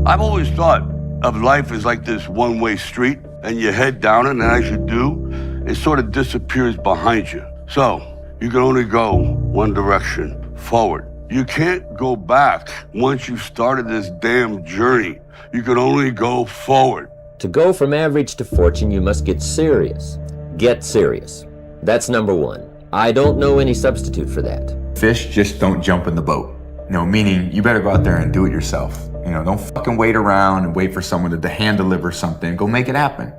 I've always thought of life as like this one-way street, and you head down it, and as you do, it sort of disappears behind you. So you can only go one direction, forward. You can't go back once you've started this damn journey. You can only go forward. To go from average to fortune, you must get serious. Get serious. That's number one. I don't know any substitute for that. Fish just don't jump in the boat. Meaning you better go out there and do it yourself. Don't fucking wait around and wait for someone to hand deliver something. Go make it happen.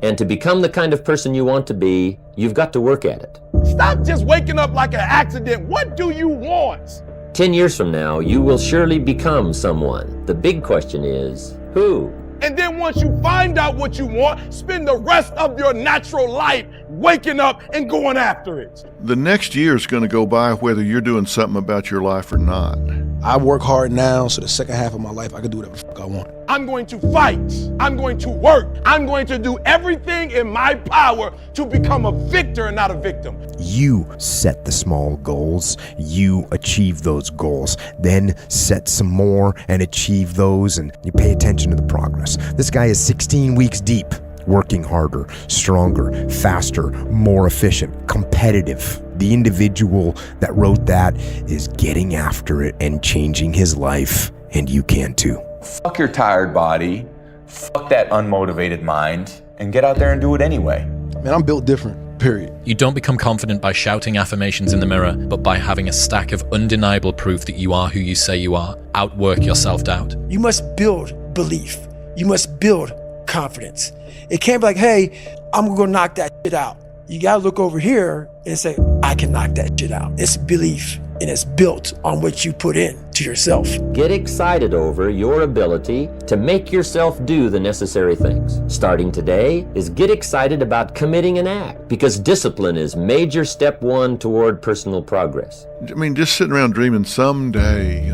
And to become the kind of person you want to be, you've got to work at it. Stop just waking up like an accident. What do you want? 10 years from now, you will surely become someone. The big question is, who? And then once you find out what you want, spend the rest of your natural life waking up and going after it. The next year is going to go by whether you're doing something about your life or not. I work hard now, so the second half of my life, I can do whatever the fuck I want. I'm going to fight. I'm going to work. I'm going to do everything in my power to become a victor and not a victim. You set the small goals, you achieve those goals, then set some more and achieve those, and you pay attention to the progress. This guy is 16 weeks deep, working harder, stronger, faster, more efficient, competitive. The individual that wrote that is getting after it and changing his life, and you can too. Fuck your tired body, fuck that unmotivated mind, and get out there and do it anyway. Man, I'm built different. Period. You don't become confident by shouting affirmations in the mirror, but by having a stack of undeniable proof that you are who you say you are. Outwork your self-doubt. You must build belief. You must build confidence. It can't be like, hey, I'm gonna go knock that shit out. You gotta look over here and say, I can knock that shit out. It's belief, and it's built on what you put in to yourself. Get excited over your ability to make yourself do the necessary things. Starting today is get excited about committing an act, because discipline is major step one toward personal progress. Just sitting around dreaming someday,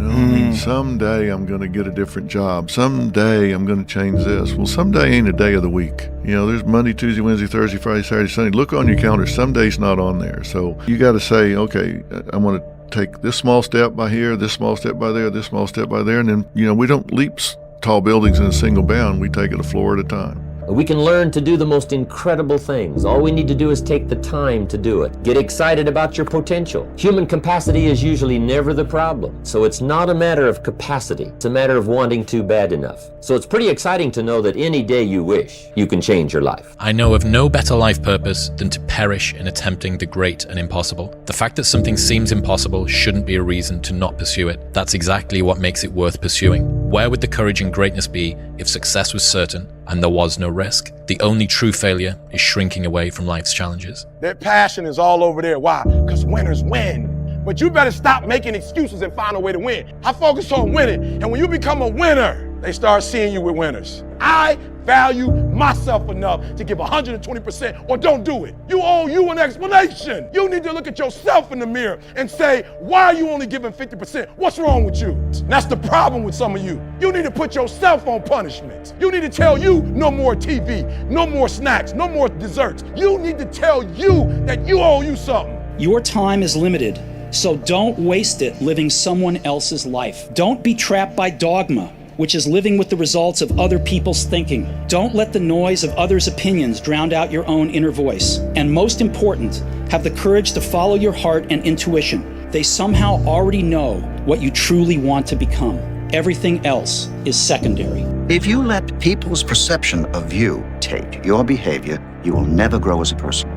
someday I'm going to get a different job. Someday I'm going to change this. Well, someday ain't a day of the week. There's Monday, Tuesday, Wednesday, Thursday, Friday, Saturday, Sunday. Look on your calendar. Some days not on there. So you got to say, okay, I'm going to take this small step by here, this small step by there, this small step by there. And then, we don't leap tall buildings in a single bound. We take it a floor at a time. We can learn to do the most incredible things. All we need to do is take the time to do it. Get excited about your potential. Human capacity is usually never the problem. So it's not a matter of capacity. It's a matter of wanting to bad enough. So it's pretty exciting to know that any day you wish, you can change your life. I know of no better life purpose than to perish in attempting the great and impossible. The fact that something seems impossible shouldn't be a reason to not pursue it. That's exactly what makes it worth pursuing. Where would the courage and greatness be if success was certain and there was no risk? The only true failure is shrinking away from life's challenges. Their passion is all over there. Why? Because winners win. But you better stop making excuses and find a way to win. I focus on winning, and when you become a winner, they start seeing you with winners. I value myself enough to give 120% or don't do it. You owe you an explanation. You need to look at yourself in the mirror and say, why are you only giving 50%? What's wrong with you? And that's the problem with some of you. You need to put yourself on punishment. You need to tell you no more TV, no more snacks, no more desserts. You need to tell you that you owe you something. Your time is limited, so don't waste it living someone else's life. Don't be trapped by dogma, which is living with the results of other people's thinking. Don't let the noise of others' opinions drown out your own inner voice. And most important, have the courage to follow your heart and intuition. They somehow already know what you truly want to become. Everything else is secondary. If you let people's perception of you take your behavior, you will never grow as a person.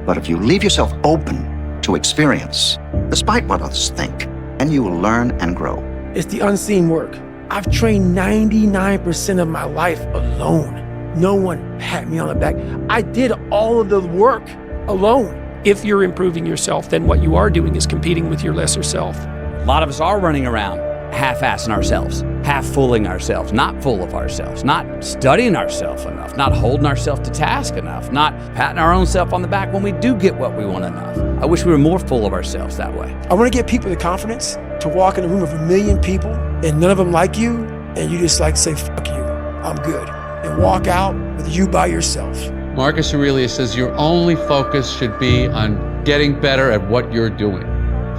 But if you leave yourself open to experience, despite what others think, and you will learn and grow. It's the unseen work. I've trained 99% of my life alone. No one pat me on the back. I did all of the work alone. If you're improving yourself, then what you are doing is competing with your lesser self. A lot of us are running around half-assing ourselves, half-fooling ourselves, not full of ourselves, not studying ourselves enough, not holding ourselves to task enough, not patting our own self on the back when we do get what we want enough. I wish we were more full of ourselves that way. I want to give people the confidence to walk in a room of 1 million people and none of them like you, and you just say, fuck you, I'm good. And walk out with you by yourself. Marcus Aurelius says your only focus should be on getting better at what you're doing.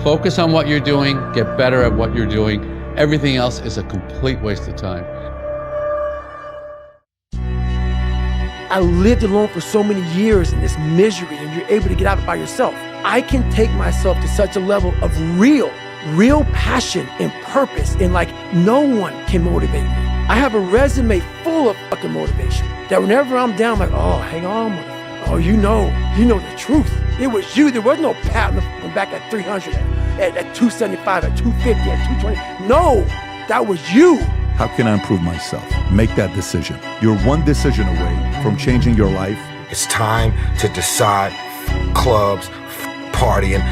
Focus on what you're doing, get better at what you're doing. Everything else is a complete waste of time. I lived alone for so many years in this misery, and you're able to get out of it by yourself. I can take myself to such a level of real passion and purpose, and like no one can motivate me. I have a resume full of fucking motivation that whenever I'm down, I'm like, oh, hang on, motherfucker. Oh, you know the truth. It was you. There was no pat on the back at 300, at 275, at 250, at 220. No, that was you. How can I improve myself? Make that decision. You're one decision away from changing your life. It's time to decide. Clubs, partying,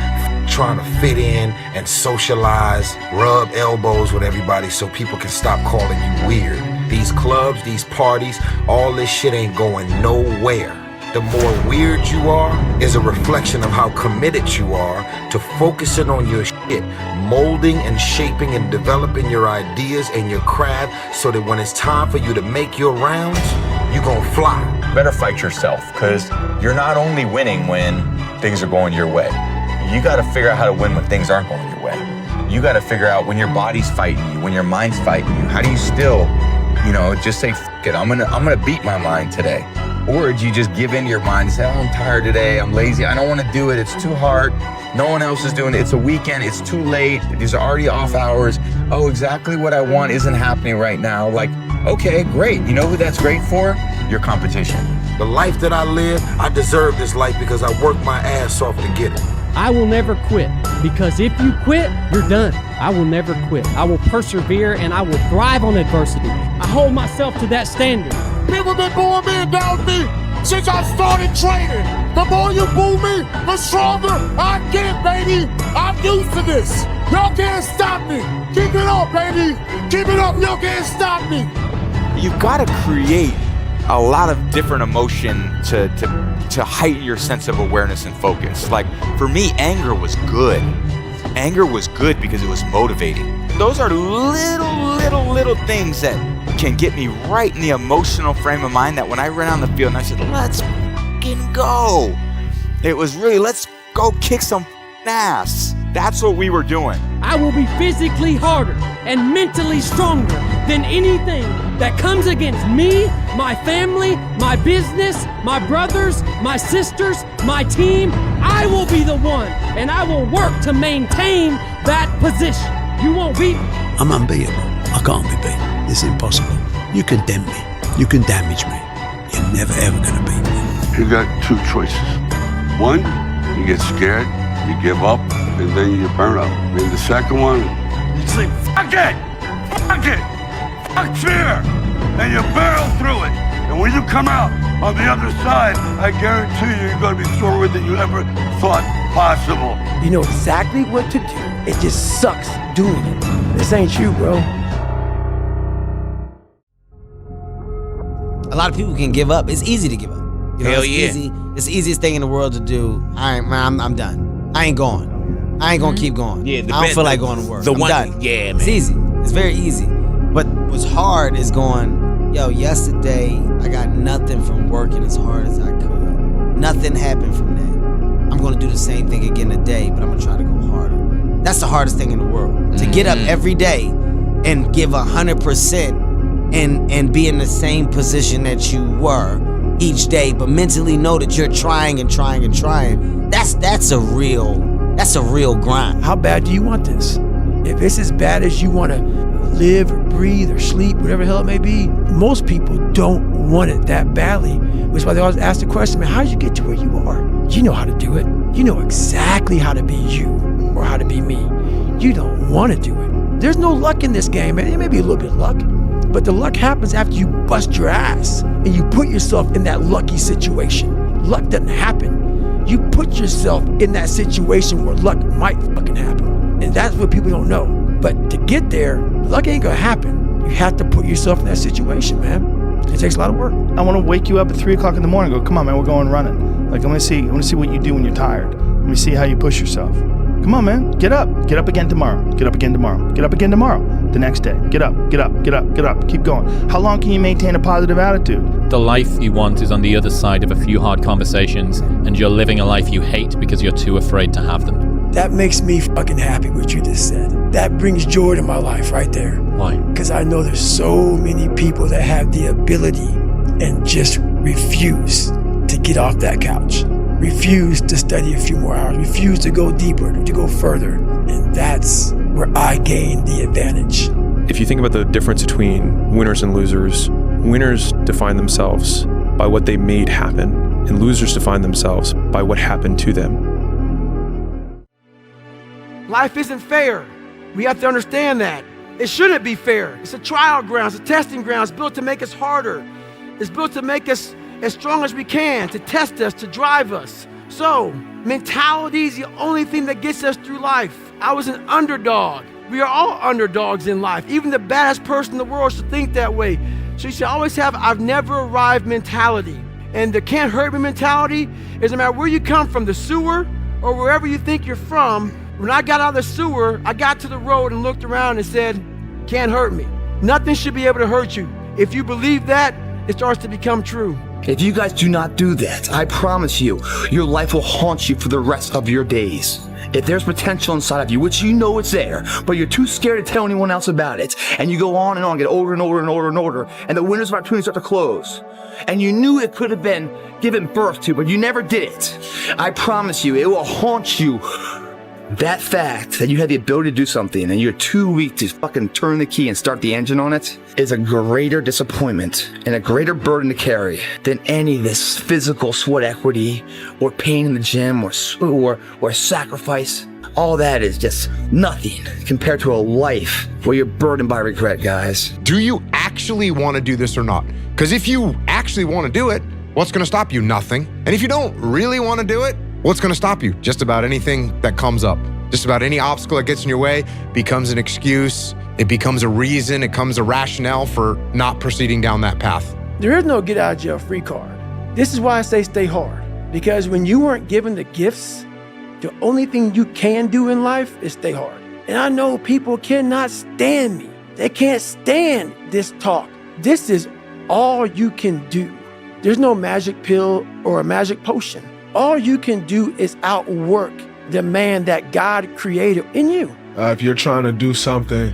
trying to fit in and socialize, rub elbows with everybody so people can stop calling you weird. These clubs, these parties, all this shit ain't going nowhere. The more weird you are is a reflection of how committed you are to focusing on your shit, molding and shaping and developing your ideas and your craft so that when it's time for you to make your rounds, you're gonna fly. Better fight yourself, because you're not only winning when things are going your way. You got to figure out how to win when things aren't going your way. You got to figure out when your body's fighting you, when your mind's fighting you. How do you still, just say, F it, I'm gonna beat my mind today? Or do you just give in to your mind and say, oh, I'm tired today, I'm lazy, I don't want to do it, it's too hard, no one else is doing it, it's a weekend, it's too late, these are already off hours, oh, exactly what I want isn't happening right now. Like, okay, great. You know who that's great for? Your competition. The life that I live, I deserve this life because I worked my ass off to get it. I will never quit, because if you quit, you're done. I will never quit. I will persevere and I will thrive on adversity. I hold myself to that standard. People been booing me and down me since I started training. The more you boo me, the stronger I get, baby. I'm used to this. Y'all can't stop me. Keep it up, baby. Keep it up. Y'all can't stop me. You've got to create a lot of different emotion to heighten your sense of awareness and focus. Like, for me, anger was good. Anger was good because it was motivating. Those are little things that can get me right in the emotional frame of mind that when I ran on the field and I said, let's fucking go. It was really, let's go kick some ass. That's what we were doing. I will be physically harder and mentally stronger than anything that comes against me, my family, my business, my brothers, my sisters, my team. I will be the one, and I will work to maintain that position. You won't beat me. I'm unbeatable. I can't be beaten. It's impossible. You condemn me. You can damage me. You're never ever gonna beat me. You got two choices. One, you get scared, you give up, and then you burn out. And the second one, you say, fuck it! Fuck it! Fuck fear! And you barrel through it. And when you come out on the other side, I guarantee you, you're gonna be stronger than you ever thought possible. You know exactly what to do. It just sucks doing it. This ain't you, bro. A lot of people can give up. It's easy to give up. Hell yeah. Easy. It's the easiest thing in the world to do. I'm done. I ain't going. I ain't gonna keep going. Yeah, I don't feel like going to work. I'm done. Yeah, man. It's easy. It's very easy. But what's hard is going, yesterday I got nothing from working as hard as I could. Nothing happened from that. I'm gonna do the same thing again today, but I'm gonna try to go harder. That's the hardest thing in the world. To get up every day and give 100% and be in the same position that you were each day, but mentally know that you're trying and trying and trying. That's a real grind. How bad do you want this? If it's as bad as you want to live or breathe or sleep, whatever the hell it may be, most people don't want it that badly. Which is why they always ask the question, man, how did you get to where you are? You know how to do it. You know exactly how to be you or how to be me. You don't want to do it. There's no luck in this game, man. It may be a little bit of luck, but the luck happens after you bust your ass and you put yourself in that lucky situation. Luck doesn't happen. You put yourself in that situation where luck might fucking happen. And that's what people don't know. But to get there, luck ain't gonna happen. You have to put yourself in that situation, man. It takes a lot of work. I want to wake you up at 3 o'clock in the morning and go, come on, man, we're going running. Like, I want to see what you do when you're tired. Let me see how you push yourself. Come on, man, get up again tomorrow, get up again tomorrow, get up again tomorrow, the next day, get up, keep going. How long can you maintain a positive attitude? The life you want is on the other side of a few hard conversations, and you're living a life you hate because you're too afraid to have them. That makes me fucking happy what you just said. That brings joy to my life right there. Why? Because I know there's so many people that have the ability and just refuse to get off that couch. Refuse to study a few more hours. Refuse to go deeper, to go further. And that's where I gain the advantage. If you think about the difference between winners and losers, winners define themselves by what they made happen, and losers define themselves by what happened to them. Life isn't fair. We have to understand that. It shouldn't be fair. It's a trial ground, it's a testing ground. It's built to make us harder. It's built to make us as strong as we can, to test us, to drive us. So, mentality is the only thing that gets us through life. I was an underdog. We are all underdogs in life. Even the baddest person in the world should think that way. So you should always have I've never arrived mentality. And the can't hurt me mentality is no matter where you come from, the sewer or wherever you think you're from. When I got out of the sewer, I got to the road and looked around and said, can't hurt me. Nothing should be able to hurt you. If you believe that, it starts to become true. If you guys do not do that, I promise you, your life will haunt you for the rest of your days. If there's potential inside of you, which you know it's there, but you're too scared to tell anyone else about it, and you go on and on, get older and older and older and older, and the windows of opportunity start to close, and you knew it could have been given birth to, but you never did it, I promise you, it will haunt you. That fact that you had the ability to do something and you're too weak to fucking turn the key and start the engine on it is a greater disappointment and a greater burden to carry than any of this physical sweat equity or pain in the gym or sacrifice. All that is just nothing compared to a life where you're burdened by regret, guys. Do you actually want to do this or not? Because if you actually want to do it, what's going to stop you? Nothing. And if you don't really want to do it, what's going to stop you? Just about anything that comes up. Just about any obstacle that gets in your way becomes an excuse. It becomes a reason. It becomes a rationale for not proceeding down that path. There is no get out of jail free card. This is why I say stay hard. Because when you weren't given the gifts, the only thing you can do in life is stay hard. And I know people cannot stand me. They can't stand this talk. This is all you can do. There's no magic pill or a magic potion. All you can do is outwork the man that God created in you. If you're trying to do something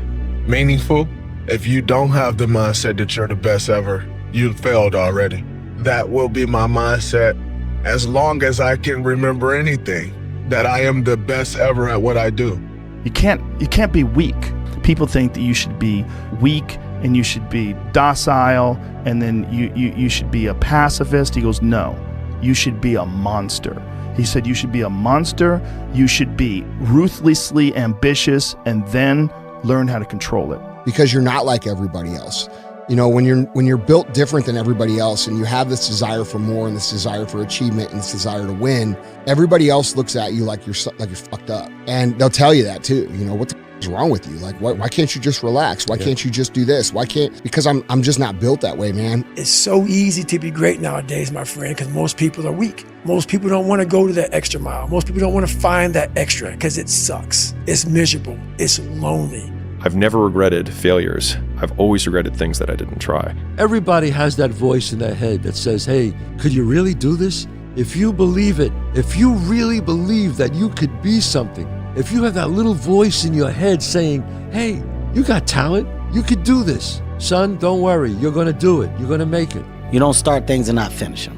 meaningful, if you don't have the mindset that you're the best ever, you've failed already. That will be my mindset as long as I can remember anything, that I am the best ever at what I do. You can't be weak. People think that you should be weak and you should be docile and then you should be a pacifist. He goes, no. You should be a monster. He said you should be a monster, you should be ruthlessly ambitious, and then learn how to control it. Because you're not like everybody else. You know, when you're built different than everybody else and you have this desire for more and this desire for achievement and this desire to win, everybody else looks at you like you're fucked up. And they'll tell you that too. You know, what the is wrong with you? Like, why can't you just relax? Why can't you just do this? Because I'm just not built that way, man. It's so easy to be great nowadays, my friend, because most people are weak. Most people don't want to go to that extra mile. Most people don't want to find that extra because it sucks. It's miserable. It's lonely. I've never regretted failures. I've always regretted things that I didn't try. Everybody has that voice in their head that says, hey, could you really do this? If you believe it, if you really believe that you could be something, if you have that little voice in your head saying, hey, you got talent, you could do this. Son, don't worry, you're gonna do it, you're gonna make it. You don't start things and not finish them.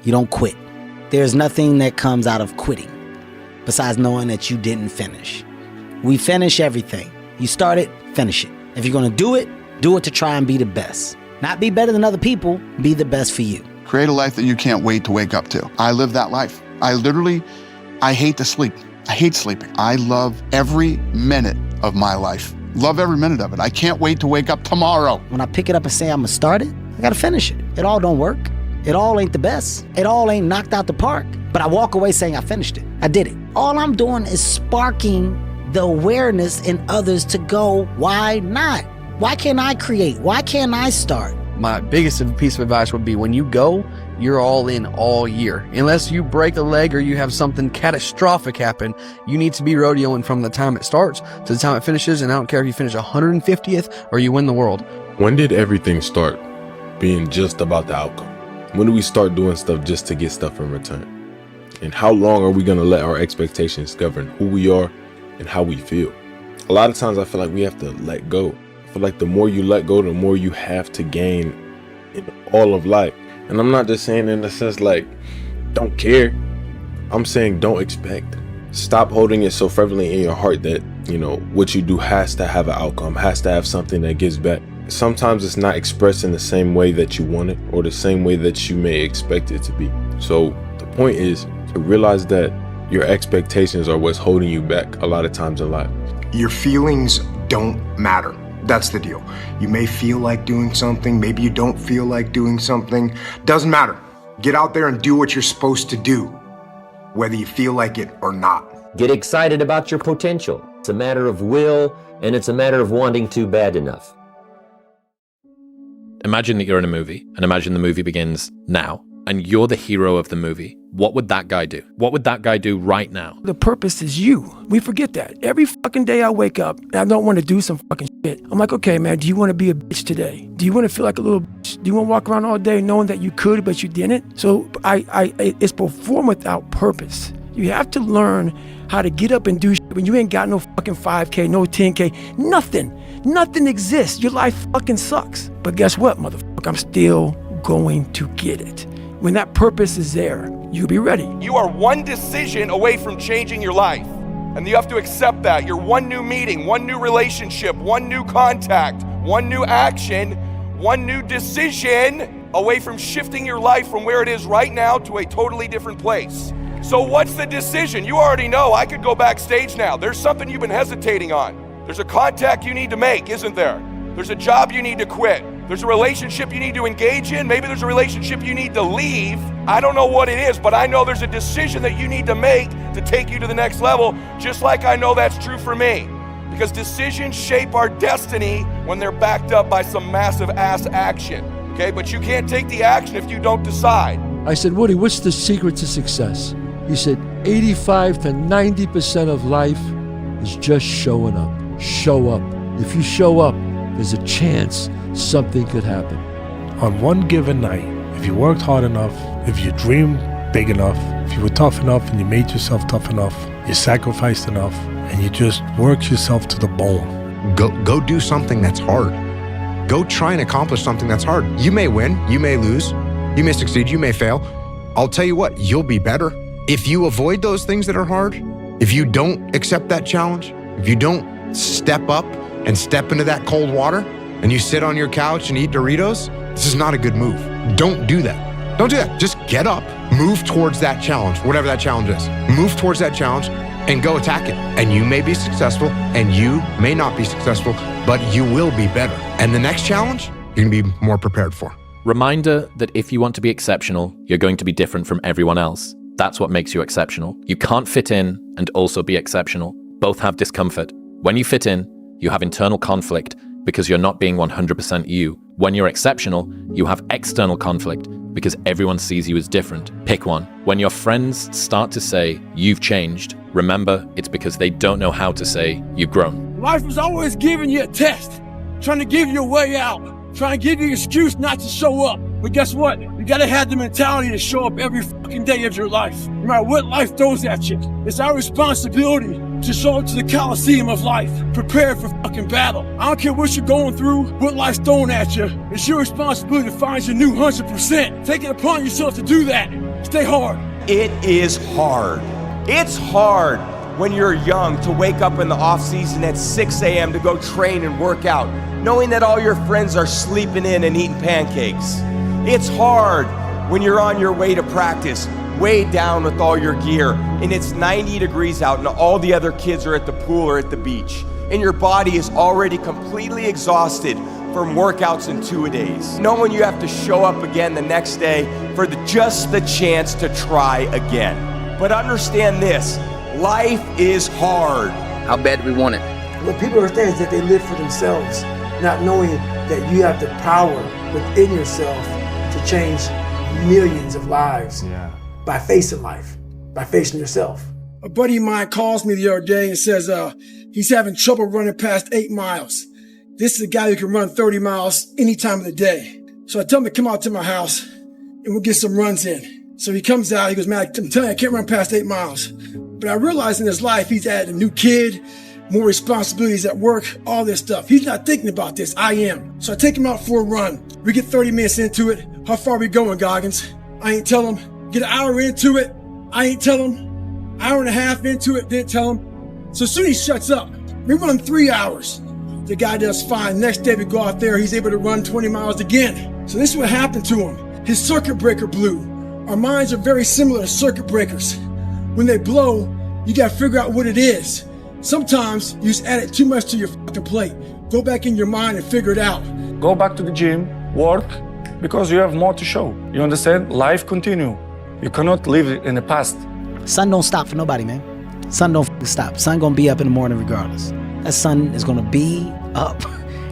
You don't quit. There's nothing that comes out of quitting besides knowing that you didn't finish. We finish everything. You start it, finish it. If you're gonna do it to try and be the best. Not be better than other people, be the best for you. Create a life that you can't wait to wake up to. I live that life. I hate to sleep. I hate sleeping. I love every minute of my life. Love every minute of it. I can't wait to wake up tomorrow. When I pick it up and say I'm gonna start it, I gotta finish it. It all don't work. It all ain't the best. It all ain't knocked out the park. But I walk away saying I finished it. I did it. All I'm doing is sparking the awareness in others to go, why not? Why can't I create? Why can't I start? My biggest piece of advice would be when you go, you're all in all year. Unless you break a leg or you have something catastrophic happen, you need to be rodeoing from the time it starts to the time it finishes. And I don't care if you finish 150th or you win the world. When did everything start being just about the outcome? When do we start doing stuff just to get stuff in return? And how long are we going to let our expectations govern who we are and how we feel? A lot of times I feel like we have to let go. I feel like the more you let go, the more you have to gain in all of life. And I'm not just saying in the sense like, don't care. I'm saying don't expect. Stop holding it so fervently in your heart that, what you do has to have an outcome, has to have something that gives back. Sometimes it's not expressed in the same way that you want it or the same way that you may expect it to be. So the point is to realize that your expectations are what's holding you back a lot of times in life. Your feelings don't matter. That's the deal. You may feel like doing something, maybe you don't feel like doing something. Doesn't matter. Get out there and do what you're supposed to do, whether you feel like it or not. Get excited about your potential. It's a matter of will, and it's a matter of wanting to bad enough. Imagine that you're in a movie, and imagine the movie begins now, and you're the hero of the movie. What would that guy do? What would that guy do right now? The purpose is you. We forget that. Every fucking day I wake up and I don't want to do some fucking shit. I'm like, okay, man, do you want to be a bitch today? Do you want to feel like a little bitch? Do you want to walk around all day knowing that you could, but you didn't? So it's perform without purpose. You have to learn how to get up and do shit when you ain't got no fucking 5K, no 10K, nothing. Nothing exists. Your life fucking sucks. But guess what, motherfucker? I'm still going to get it. When that purpose is there, you'll be ready. You are one decision away from changing your life. And you have to accept that. You're one new meeting, one new relationship, one new contact, one new action, one new decision away from shifting your life from where it is right now to a totally different place. So what's the decision? You already know. I could go backstage now. There's something you've been hesitating on. There's a contact you need to make, isn't there? There's a job you need to quit. There's a relationship you need to engage in. Maybe there's a relationship you need to leave. I don't know what it is, but I know there's a decision that you need to make to take you to the next level, just like I know that's true for me. Because decisions shape our destiny when they're backed up by some massive ass action. Okay, but you can't take the action if you don't decide. I said, Woody, what's the secret to success? He said, 85 to 90% of life is just showing up. Show up. If you show up, there's a chance something could happen. On one given night, if you worked hard enough, if you dreamed big enough, if you were tough enough and you made yourself tough enough, you sacrificed enough, and you just worked yourself to the bone. Go do something that's hard. Go try and accomplish something that's hard. You may win, you may lose, you may succeed, you may fail. I'll tell you what, you'll be better. If you avoid those things that are hard, if you don't accept that challenge, if you don't step up and step into that cold water, and you sit on your couch and eat Doritos, this is not a good move. Don't do that. Don't do that. Just get up, move towards that challenge, whatever that challenge is. Move towards that challenge and go attack it. And you may be successful and you may not be successful, but you will be better. And the next challenge, you're gonna be more prepared for. Reminder that if you want to be exceptional, you're going to be different from everyone else. That's what makes you exceptional. You can't fit in and also be exceptional. Both have discomfort. When you fit in, you have internal conflict because you're not being 100% you. When you're exceptional, you have external conflict because everyone sees you as different. Pick one. When your friends start to say, you've changed, remember it's because they don't know how to say, you've grown. Life is always giving you a test, trying to give you a way out, trying to give you an excuse not to show up. But guess what? You gotta have the mentality to show up every fucking day of your life. No matter what life throws at you, it's our responsibility to show up to the Coliseum of life, prepared for fucking battle. I don't care what you're going through, what life's throwing at you. It's your responsibility to find your new 100%. Take it upon yourself to do that. Stay hard. It is hard. It's hard when you're young to wake up in the off season at 6 a.m. to go train and work out, knowing that all your friends are sleeping in and eating pancakes. It's hard when you're on your way to practice, weighed down with all your gear, and it's 90 degrees out and all the other kids are at the pool or at the beach, and your body is already completely exhausted from workouts in 2-a-days. Knowing you have to show up again the next day for just the chance to try again. But understand this, life is hard. How bad do we want it? What people understand is that they live for themselves, not knowing that you have the power within yourself to change millions of lives by facing life, by facing yourself. A buddy of mine calls me the other day and says he's having trouble running past 8 miles. This is a guy who can run 30 miles any time of the day. So I tell him to come out to my house and we'll get some runs in. So he comes out, he goes, man, I'm telling you, I can't run past 8 miles. But I realized in his life, he's had a new kid, more responsibilities at work, all this stuff. He's not thinking about this, I am. So I take him out for a run. We get 30 minutes into it. How far are we going, Goggins? I ain't tell him. Get an hour into it. I ain't tell him. Hour and a half into it, didn't tell him. So soon he shuts up. We run 3 hours. The guy does fine. Next day we go out there, he's able to run 20 miles again. So this is what happened to him. His circuit breaker blew. Our minds are very similar to circuit breakers. When they blow, you gotta figure out what it is. Sometimes you just add it too much to your fucking plate. Go back in your mind and figure it out. Go back to the gym, work, because you have more to show. You understand? Life continue. You cannot live in the past. Sun don't stop for nobody, man. Sun don't stop. Sun gonna be up in the morning regardless. That sun is gonna be up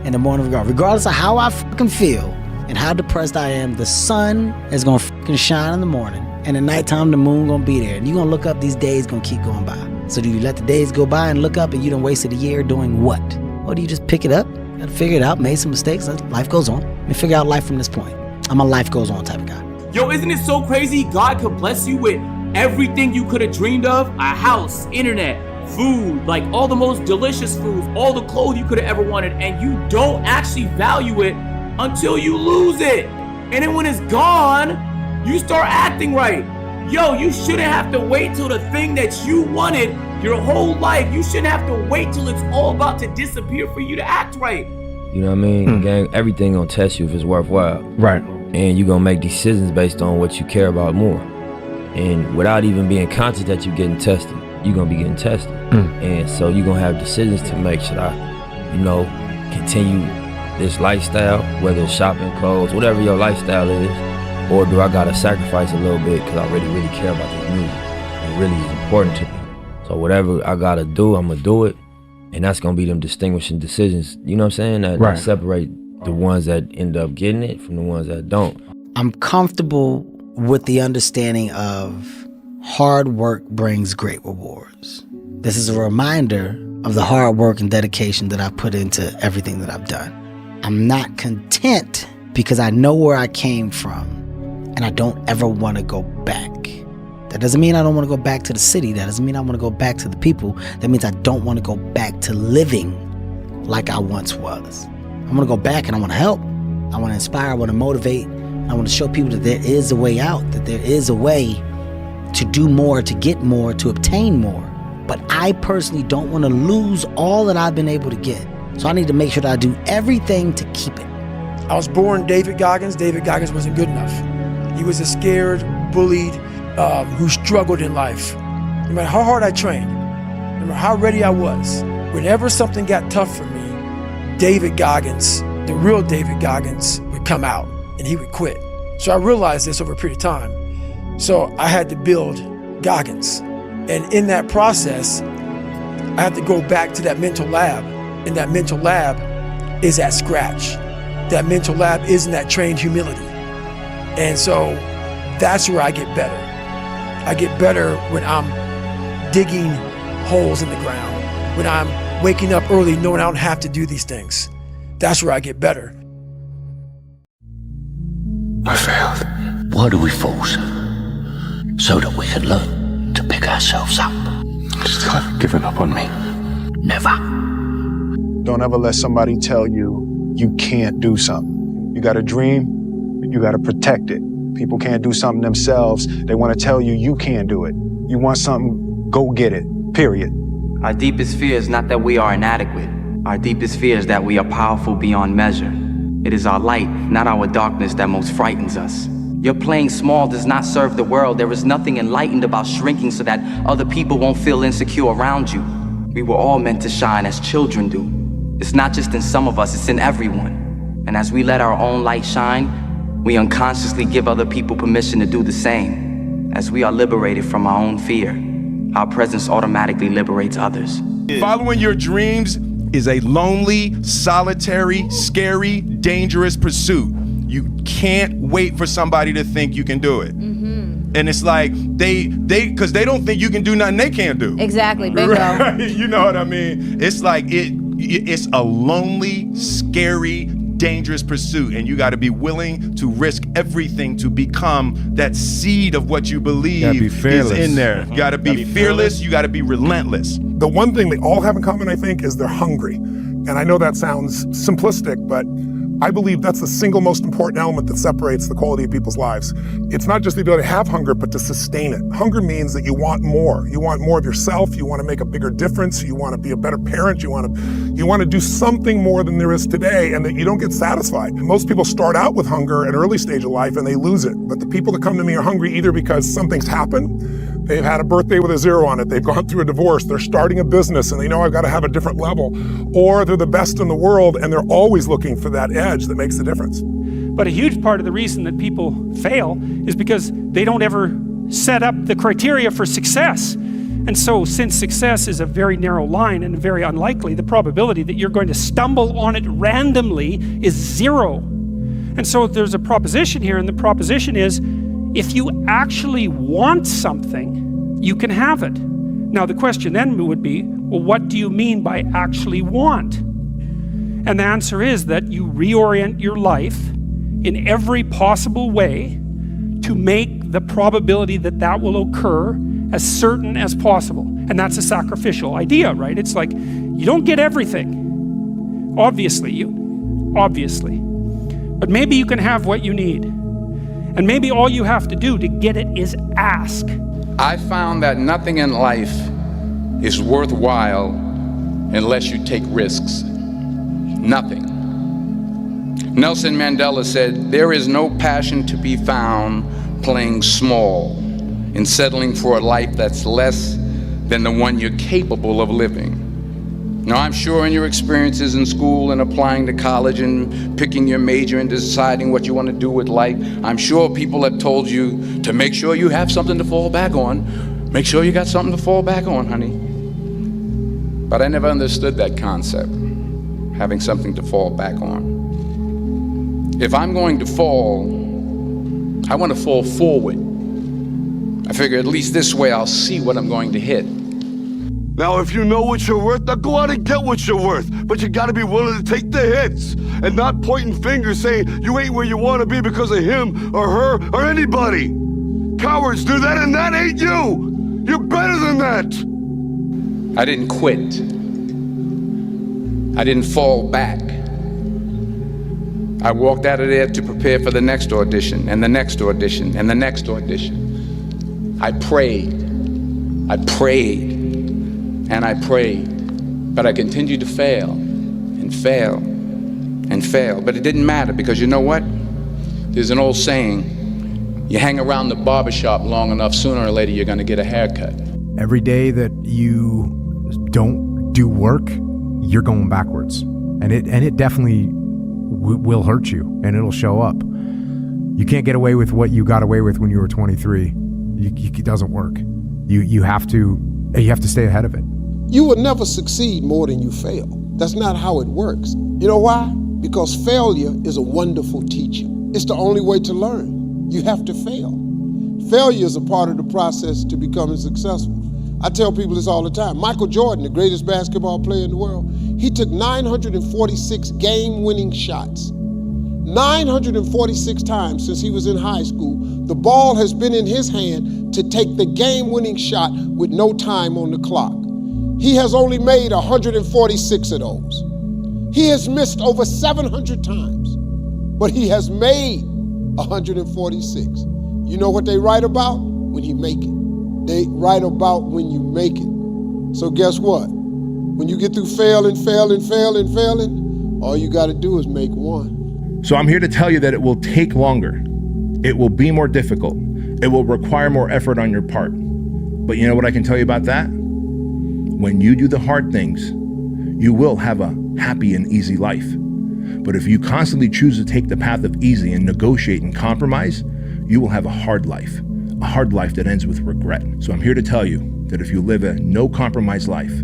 in the morning regardless of how I fucking feel and how depressed I am. The sun is gonna fucking shine in the morning, and at nighttime the moon gonna be there. And you gonna look up, these days gonna keep going by. So do you let the days go by and look up and you done wasted a year doing what? Or do you just pick it up and figure it out, made some mistakes, and life goes on, and figure out life from this point? I'm a life goes on type of guy. Yo, isn't it so crazy? God could bless you with everything you could have dreamed of. A house, internet, food, like all the most delicious foods, all the clothes you could have ever wanted, and you don't actually value it until you lose it. And then when it's gone, you start acting right. Yo, you shouldn't have to wait till the thing that you wanted your whole life. You shouldn't have to wait till it's all about to disappear for you to act right. You know what I mean? Gang, everything gonna test you if it's worthwhile. Right. And you're gonna make decisions based on what you care about more. And without even being conscious that you're getting tested, you're gonna be getting tested. And so you're gonna have decisions to make. Should I, continue this lifestyle, whether it's shopping, clothes, whatever your lifestyle is, or do I gotta sacrifice a little bit because I really, really care about this music? It really is important to me. So whatever I gotta do, I'm gonna do it. And that's gonna be them distinguishing decisions, you know what I'm saying? That separate the ones that end up getting it from the ones that don't. I'm comfortable with the understanding of hard work brings great rewards. This is a reminder of the hard work and dedication that I put into everything that I've done. I'm not content because I know where I came from and I don't ever want to go back. That doesn't mean I don't want to go back to the city. That doesn't mean I want to go back to the people. That means I don't want to go back to living like I once was. I want to go back and I want to help. I want to inspire. I want to motivate. I want to show people that there is a way out, that there is a way to do more, to get more, to obtain more. But I personally don't want to lose all that I've been able to get. So I need to make sure that I do everything to keep it. I was born David Goggins. David Goggins wasn't good enough. He was a scared, bullied, who struggled in life. No matter how hard I trained, no matter how ready I was, whenever something got tough for me, David Goggins, the real David Goggins, would come out and he would quit. So I realized this over a period of time. So I had to build Goggins. And in that process, I had to go back to that mental lab. And that mental lab is at scratch. That mental lab isn't that trained humility. And so that's where I get better. I get better when I'm digging holes in the ground, when I'm waking up early knowing I don't have to do these things. That's where I get better. I failed. Why do we fall, so that we can learn to pick ourselves up. Still haven't given up on me. Never. Don't ever let somebody tell you you can't do something. You got a dream, you got to protect it. People can't do something themselves. They want to tell you you can't do it. You want something, go get it, period. Our deepest fear is not that we are inadequate. Our deepest fear is that we are powerful beyond measure. It is our light, not our darkness, that most frightens us. Your playing small does not serve the world. There is nothing enlightened about shrinking so that other people won't feel insecure around you. We were all meant to shine as children do. It's not just in some of us, it's in everyone. And as we let our own light shine, we unconsciously give other people permission to do the same. As we are liberated from our own fear, our presence automatically liberates others. Following your dreams is a lonely, solitary, scary, dangerous pursuit. You can't wait for somebody to think you can do it. And it's like, because they don't think you can do nothing they can't do. Exactly, bingo. Right? You know what I mean? It's like, it's a lonely, scary, dangerous pursuit, and you got to be willing to risk everything to become that seed of what you believe is in there. You got to be fearless, you got to be relentless. The one thing they all have in common, I think, is they're hungry. And I know that sounds simplistic, but I believe that's the single most important element that separates the quality of people's lives. It's not just the ability to have hunger, but to sustain it. Hunger means that you want more. You want more of yourself. You want to make a bigger difference. You want to be a better parent. You want to do something more than there is today, and that you don't get satisfied. Most people start out with hunger at an early stage of life and they lose it. But the people that come to me are hungry either because something's happened, they've had a birthday with a 0 on it, they've gone through a divorce, they're starting a business and they know I've got to have a different level, or they're the best in the world and they're always looking for that edge that makes the difference. But a huge part of the reason that people fail is because they don't ever set up the criteria for success. And so since success is a very narrow line and very unlikely, the probability that you're going to stumble on it randomly is 0. And so there's a proposition here, and the proposition is, if you actually want something, you can have it. Now the question then would be, well, what do you mean by actually want? And the answer is that you reorient your life in every possible way to make the probability that that will occur as certain as possible. And that's a sacrificial idea, right? It's like, you don't get everything. Obviously. But maybe you can have what you need. And maybe all you have to do to get it is ask. I found that nothing in life is worthwhile unless you take risks. Nothing. Nelson Mandela said, "There is no passion to be found playing small and settling for a life that's less than the one you're capable of living." Now, I'm sure in your experiences in school and applying to college and picking your major and deciding what you want to do with life, I'm sure people have told you to make sure you have something to fall back on. Make sure you got something to fall back on, honey. But I never understood that concept, having something to fall back on. If I'm going to fall, I want to fall forward. I figure at least this way I'll see what I'm going to hit. Now, if you know what you're worth, now go out and get what you're worth. But you gotta be willing to take the hits and not pointing fingers saying you ain't where you wanna be because of him or her or anybody. Cowards do that, and that ain't you. You're better than that. I didn't quit. I didn't fall back. I walked out of there to prepare for the next audition and the next audition and the next audition. I prayed. And I prayed, but I continued to fail and fail and fail. But it didn't matter, because you know what? There's an old saying, you hang around the barbershop long enough, sooner or later you're gonna get a haircut. Every day that you don't do work, you're going backwards. And it definitely will hurt you, and it'll show up. You can't get away with what you got away with when you were 23. It doesn't work. You have to stay ahead of it. You will never succeed more than you fail. That's not how it works. You know why? Because failure is a wonderful teacher. It's the only way to learn. You have to fail. Failure is a part of the process to becoming successful. I tell people this all the time. Michael Jordan, the greatest basketball player in the world, he took 946 game-winning shots. 946 times since he was in high school, the ball has been in his hand to take the game-winning shot with no time on the clock. He has only made 146 of those. He has missed over 700 times, but he has made 146. You know what they write about? When you make it. They write about when you make it. So guess what? When you get through failing, all you gotta do is make one. So I'm here to tell you that it will take longer. It will be more difficult. It will require more effort on your part. But you know what I can tell you about that? When you do the hard things, you will have a happy and easy life. But if you constantly choose to take the path of easy and negotiate and compromise, you will have a hard life that ends with regret. So I'm here to tell you that if you live a no compromise life,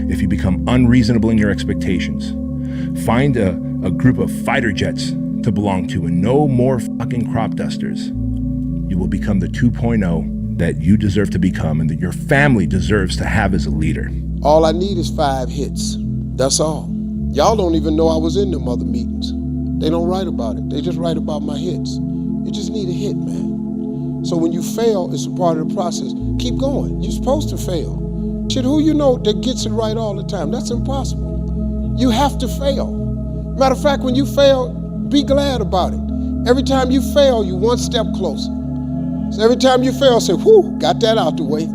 if you become unreasonable in your expectations, find a group of fighter jets to belong to and no more fucking crop dusters, you will become the 2.0 that you deserve to become and that your family deserves to have as a leader. All I need is 5 hits. That's all. Y'all don't even know I was in them other meetings. They don't write about it. They just write about my hits. You just need a hit, man. So when you fail, it's a part of the process. Keep going. You're supposed to fail. shit, who you know that gets it right all the time? That's impossible. You have to fail. Matter of fact, when you fail, be glad about it. Every time you fail, you one step closer. So every time you fail, say, whew, got that out the way.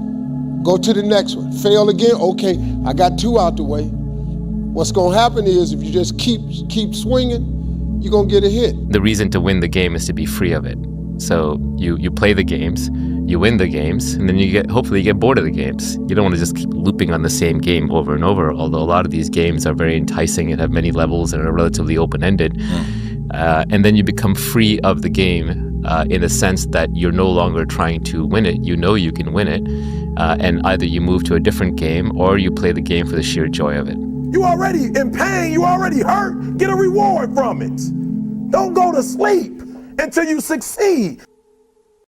Go to the next one. Fail again, okay, I got 2 out the way. What's gonna happen is if you just keep swinging, you're gonna get a hit. The reason to win the game is to be free of it. So you play the games, you win the games, and then hopefully you get bored of the games. You don't want to just keep looping on the same game over and over, although a lot of these games are very enticing and have many levels and are relatively open-ended. And then you become free of the game in the sense that you're no longer trying to win it. You know you can win it, and either you move to a different game or you play the game for the sheer joy of it. You already in pain, you already hurt, get a reward from it. Don't go to sleep until you succeed.